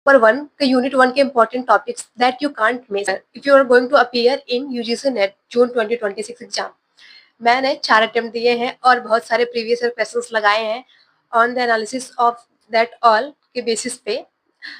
Paper 1 के unit 1 के important topics that you can't miss if you are going to appear in UGC NET June 2026 exam. मैंने 4 attempt दिए हैं और बहुत सारे प्रीवियस ईयर क्वेश्चंस लगाए हैं। On the analysis of that all के बेसिस पे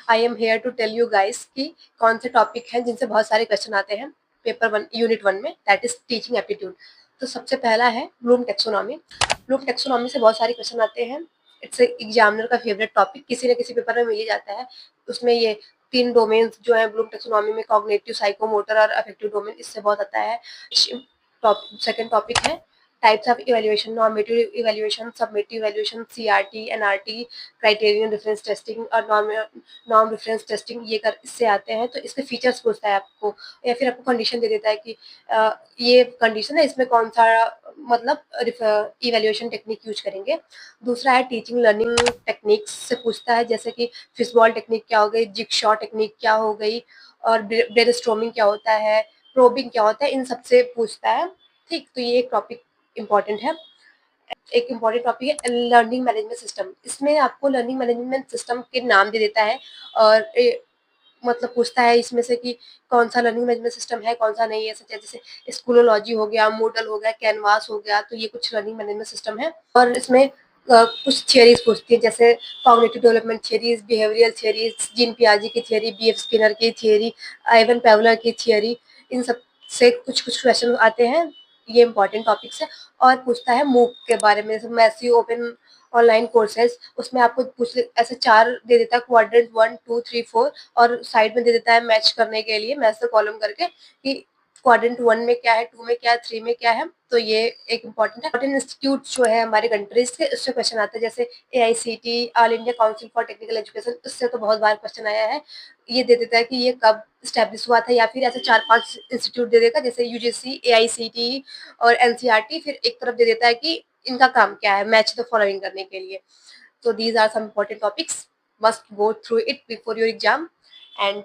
I am here to tell you guys कि कौन से टॉपिक हैं जिनसे बहुत सारे क्वेश्चन आते हैं पेपर 1 यूनिट 1 में, दैट इज टीचिंग एप्टीट्यूड। तो सबसे पहला है ब्लूम टेक्सोनॉमी। ब्लूम टेक्सोनॉमी से बहुत सारे क्वेश्चन आते हैं। इट्स एग्जामिनर का फेवरेट टॉपिक, किसी न किसी पेपर में मिल ही जाता है। उसमें ये 3 डोमेन्स जो है ब्लूम टेक्सोनॉमी में, कॉग्निटिव, साइकोमोटर और अफेक्टिव डोमेन, इससे बहुत आता है। सेकंड टॉपिक है types of evaluation, normative evaluation, submissive evaluation, CRT, NRT, criterion reference testing और नॉर्म रेफरेंस टेस्टिंग, ये कर इससे आते हैं। तो इसके फीचर्स पूछता है आपको, या फिर आपको कंडीशन दे देता है कि ये कंडीशन है, इसमें कौन सा मतलब इवैल्यूएशन टेक्निक यूज करेंगे। दूसरा है टीचिंग लर्निंग टेक्निक्स से पूछता है, जैसे कि फिशबॉल टेक्निक क्या हो गई, जिगशॉ टेक्निक क्या हो गई, और ब्रेनस्टॉर्मिंग क्या होता है, प्रोबिंग क्या होता है, इन सबसे पूछता है। ठीक, तो ये एक टॉपिक इम्पॉर्टेंट है। एक इम्पॉर्टेंट टॉपिक है लर्निंग मैनेजमेंट सिस्टम। इसमें आपको लर्निंग मैनेजमेंट सिस्टम के नाम दे देता है और मतलब पूछता है इसमें से कि कौन सा लर्निंग मैनेजमेंट सिस्टम है, कौन सा नहीं है। जैसे स्कूलोलॉजी हो गया, मूडल हो गया, कैनवास हो गया, तो ये कुछ लर्निंग मैनेजमेंट सिस्टम है। और इसमें कुछ थियरीज पूछती है, जैसे cognitive development theories, behavioural theories, Jean पियाजे की थियरी, बीएफ स्किनर की थियरी, आइवन पेवलर की थियरी, इन सब से कुछ कुछ क्वेश्चन आते हैं। ये इंपॉर्टेंट टॉपिक्स है। और पूछता है मूक के बारे में, मैसिव ओपन ऑनलाइन कोर्सेज, उसमें आपको कुछ ऐसे 4 दे देता है, क्वाड्रेंट 1 2 3 4, और साइड में दे देता है मैच करने के लिए, मैच द कॉलम करके कि क्वाड्रेंट 1 में क्या है, 2 में क्या है, 3 में क्या है। तो ये एक इम्पॉर्टेंट है। इम्पॉर्टेंट इंस्टीट्यूट जो है हमारे कंट्रीज के, उससे क्वेश्चन आता है, जैसे AICT, all India council for technical education, उससे तो बहुत बार क्वेश्चन आया है। ये दे देता है कि ये कब स्टैब्लिश हुआ था, या फिर ऐसे 4-5 इंस्टीट्यूट दे देगा, जैसे यूजीसी, एआईसीटी और एनसीईआरटी, फिर एक तरफ दे देता है कि इनका काम क्या है, मैच द फॉलोइंग करने के लिए। So these are some important topics. Must go through it before your exam and